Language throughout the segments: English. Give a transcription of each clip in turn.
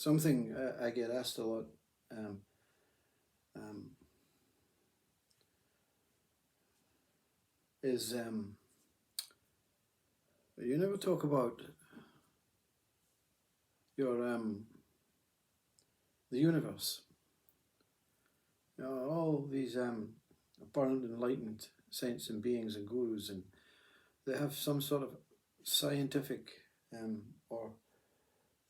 something I get asked a lot. Um, um, is you never talk about your the universe. You know, all these apparent enlightened saints and beings and gurus, and they have some sort of scientific or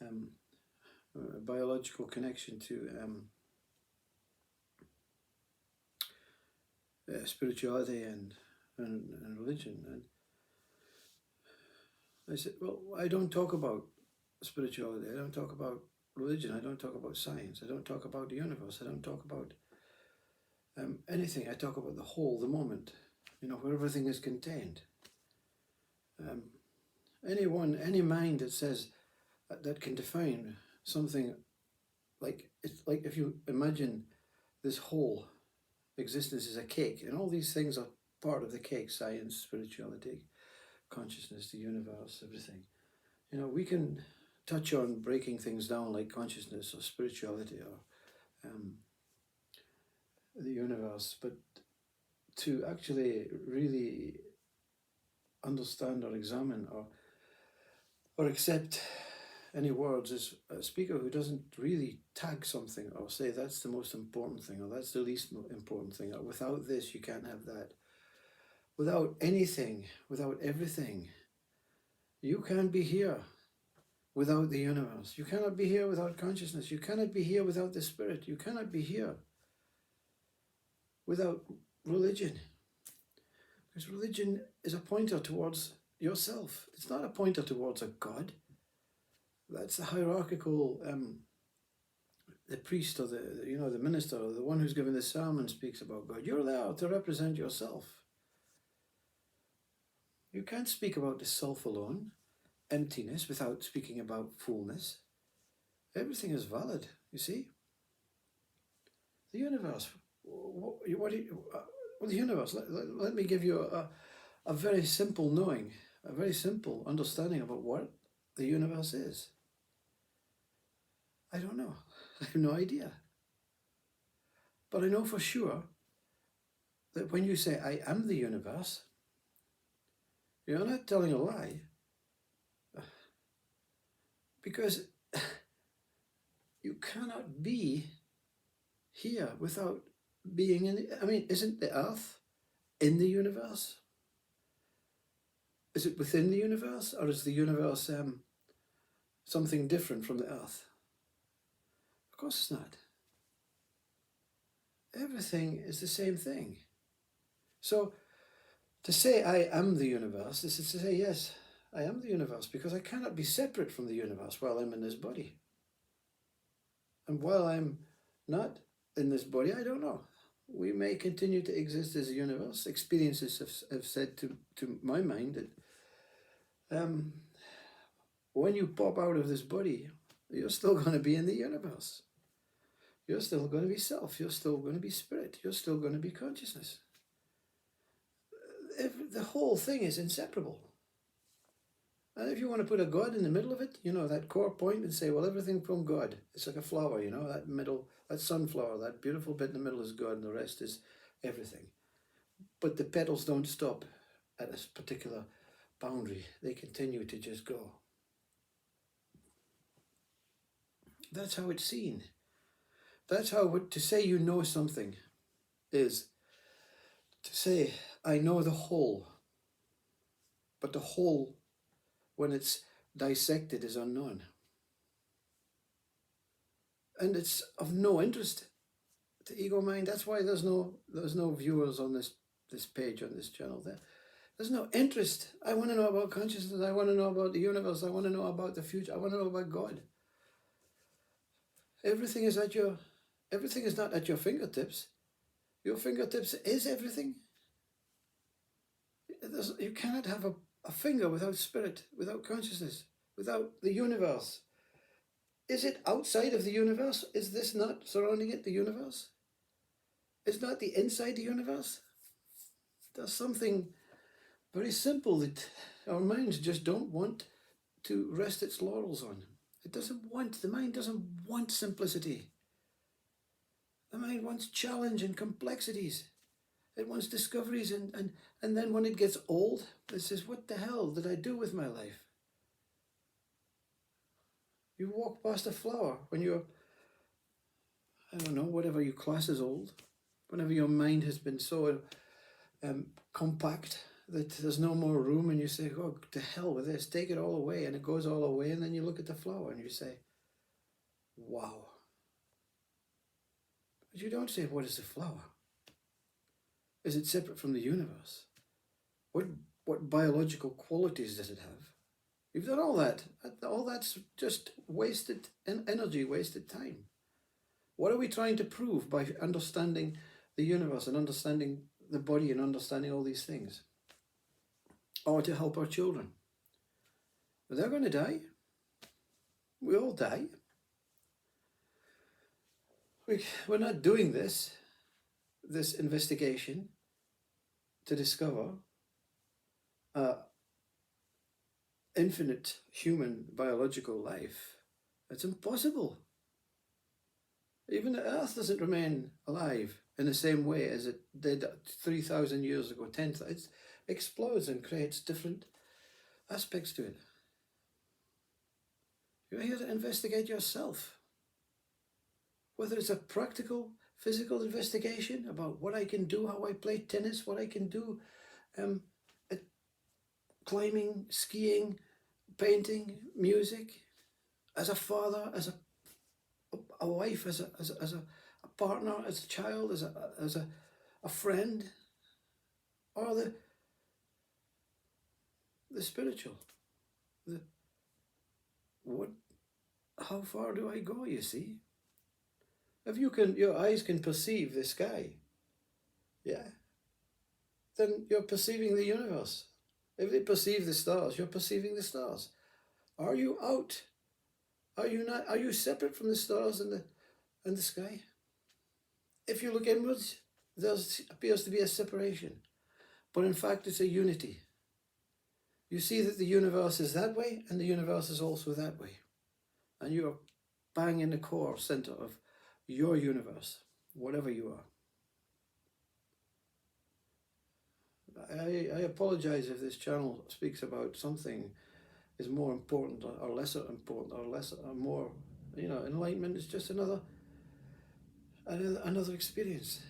um, biological connection to spirituality and religion. And I said, well, I don't talk about spirituality. I don't talk about religion. I don't talk about science. I don't talk about the universe. I don't talk about anything. I talk about the whole, the moment, where everything is contained. Um, any mind that says that can define something it's like if you imagine this whole existence is a cake, and all these things are part of the cake: science, spirituality, consciousness, the universe, everything. We can touch on breaking things down like consciousness or spirituality or the universe, but to actually really understand or examine or accept any words as a speaker who doesn't really tag something or say that's the most important thing or that's the least important thing, or without this you can't have that. Without anything, without everything, you can't be here without the universe. You cannot be here without consciousness. You cannot be here without the spirit. You cannot be here without religion. Because religion is a pointer towards yourself. It's not a pointer towards a God. That's the hierarchical, the priest or the minister or the one who's giving the sermon speaks about God. You're there to represent yourself. You can't speak about the self alone, emptiness, without speaking about fullness. Everything is valid, you see. The universe. The universe. Let me give you a very simple knowing, a very simple understanding about what the universe is. I don't know. I have no idea. But I know for sure that when you say, I am the universe, you're not telling a lie. Because you cannot be here without being in it. I mean, isn't the earth in the universe? Is it within the universe, or is the universe something different from the earth? Of course it's not. Everything is the same thing. So to say I am the universe is to say, yes, I am the universe, because I cannot be separate from the universe while I'm in this body. And while I'm not in this body, I don't know. We may continue to exist as a universe. Experiences have said to my mind that when you pop out of this body, you're still going to be in the universe. You're still going to be self. You're still going to be spirit. You're still going to be consciousness. The whole thing is inseparable. And if you want to put a God in the middle of it, that core point, and say, well, everything from God. It's like a flower, that middle, that sunflower, that beautiful bit in the middle is God, and the rest is everything. But the petals don't stop at a particular boundary. They continue to just go. That's how it's seen. That's how to say you know something is to say, I know the whole. But the whole, when it's dissected, is unknown. And it's of no interest to ego mind. That's why there's no viewers on this page, on this channel. There's no interest. I want to know about consciousness. I want to know about the universe. I want to know about the future. I want to know about God. Everything is not at your fingertips. Your fingertips is everything. You cannot have a finger without spirit, without consciousness, without the universe. Is it outside of the universe? Is this not surrounding it, the universe? Is not the inside the universe? There's something very simple that our minds just don't want to rest its laurels on. The mind doesn't want simplicity. The mind wants challenge and complexities. It wants discoveries, and then when it gets old, it says, what the hell did I do with my life? You walk past a flower when you're, I don't know, whatever you class as old, whenever your mind has been so compact that there's no more room, and you say, oh, to hell with this, take it all away, and it goes all away, and then you look at the flower and you say, wow. But you don't say, what is the flower? Is it separate from the universe? What biological qualities does it have? You've done all that. All that's just wasted energy, wasted time. What are we trying to prove by understanding the universe and understanding the body and understanding all these things? Or to help our children. But they're going to die. We all die. We're not doing this investigation to discover infinite human biological life. It's impossible. Even the Earth doesn't remain alive in the same way as it did 3,000 years ago, 10,000. It explodes and creates different aspects to it. You're here to investigate yourself. Whether it's a practical, physical investigation about what I can do, how I play tennis, what I can do at climbing, skiing, painting, music, as a father, as a wife, as a partner, as a child, as a friend, or the spiritual. How far do I go, you see? If your eyes can perceive the sky, yeah, then you're perceiving the universe. If they perceive the stars, you're perceiving the stars. Are you out? Are you not? Are you separate from the stars and the sky? If you look inwards, there appears to be a separation, but in fact it's a unity. You see that the universe is that way, and the universe is also that way, and you're bang in the core center of your universe, whatever you are. I apologize if this channel speaks about something is more important or lesser important or lesser or more, enlightenment is just another experience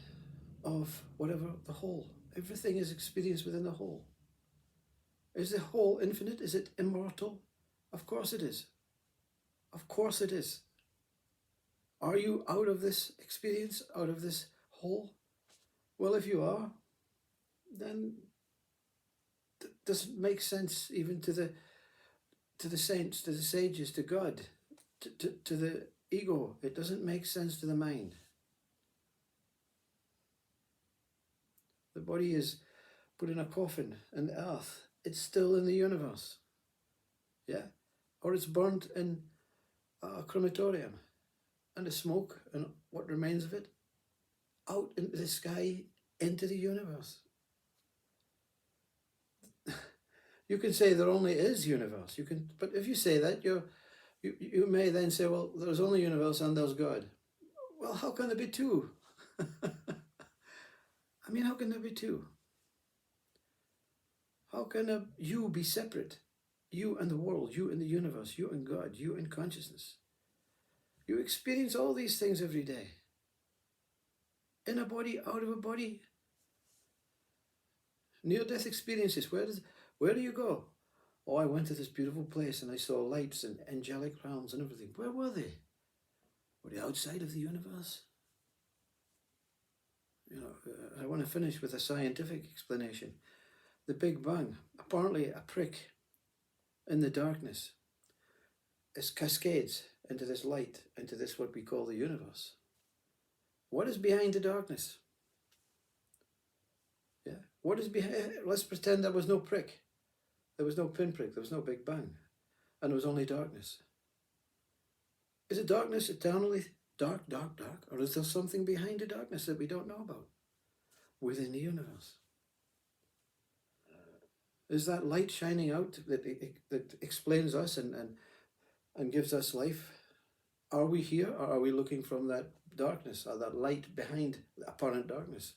of whatever the whole. Everything is experienced within the whole. Is the whole infinite? Is it immortal? Of course it is. Of course it is. Are you out of this experience, out of this whole? Well, if you are, then it doesn't make sense even to the saints, to the sages, to God, to the ego. It doesn't make sense to the mind. The body is put in a coffin in the earth. It's still in the universe. Yeah? Or it's burnt in a crematorium. And the smoke and what remains of it out into the sky, into the universe. You can say there only is universe. But if you say that, you may then say, well, there's only universe and there's God. Well, how can there be two? I mean, how can there be two? How can you be separate? You and the world, you and the universe, you and God, you and consciousness. You experience all these things every day. In a body, out of a body. Near-death experiences. Where do you go? Oh, I went to this beautiful place and I saw lights and angelic realms and everything. Where were they? Were they outside of the universe? I want to finish with a scientific explanation. The Big Bang, apparently a prick in the darkness, it cascades into this light, into this what we call the universe. What is behind the darkness? Yeah. What is behind? Let's pretend there was no prick. There was no pinprick. There was no Big Bang. And there was only darkness. Is it darkness eternally dark? Or is there something behind the darkness that we don't know about within the universe? Is that light shining out that explains us and and gives us life. Are we here, or are we looking from that darkness, or that light behind the apparent darkness?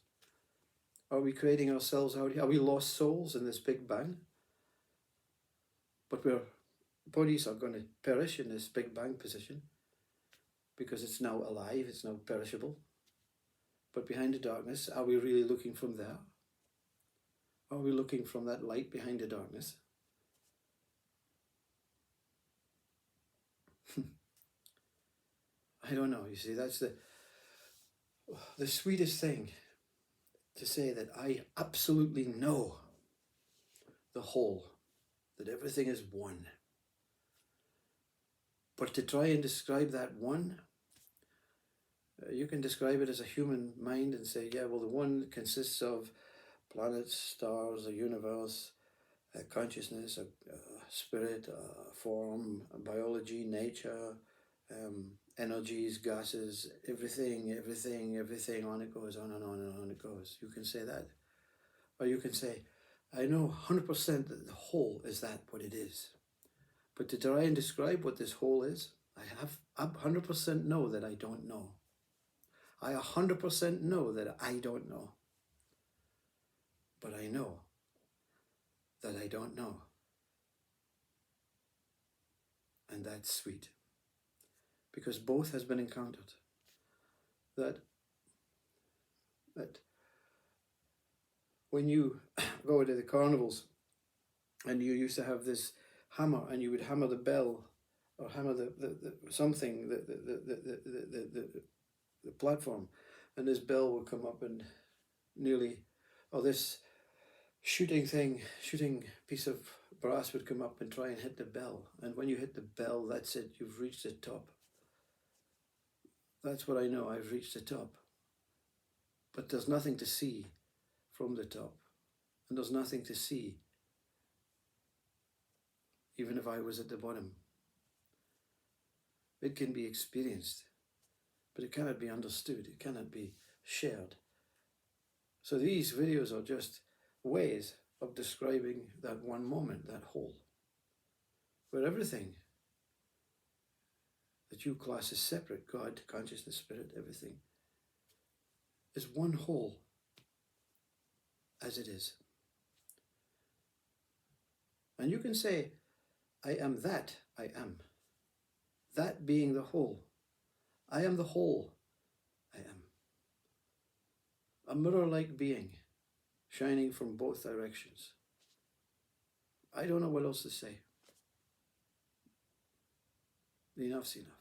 Are we creating ourselves out here? Are we lost souls in this big bang? But our bodies are going to perish in this big bang position because it's now alive, it's now perishable. But behind the darkness, are we really looking from there? Are we looking from that light behind the darkness? I don't know. You see, that's the sweetest thing, to say that I absolutely know the whole, that everything is one. But to try and describe that one, you can describe it as a human mind and say, yeah, well, the one consists of planets, stars, a universe, a consciousness, a spirit, a form, a biology, nature, energies, gases, everything, on it goes, on and on and on it goes. You can say that. Or you can say, I know 100% that the whole is that what it is. But to try and describe what this whole is, I 100% know that I don't know. I 100% know that I don't know. But I know that I don't know. And that's sweet. Because both has been encountered. That when you go to the carnivals and you used to have this hammer and you would hammer the bell or hammer the platform, and this bell would come up and this shooting piece of brass would come up and try and hit the bell. And when you hit the bell, that's it, you've reached the top. That's what I know, I've reached the top. But there's nothing to see from the top. And there's nothing to see even if I was at the bottom. It can be experienced, but it cannot be understood, it cannot be shared. So these videos are just ways of describing that one moment, that whole, where everything that you class as separate, God, consciousness, spirit, everything, is one whole as it is. And you can say, I am that I am. That being the whole. I am the whole I am. A mirror-like being, shining from both directions. I don't know what else to say. Enough's enough.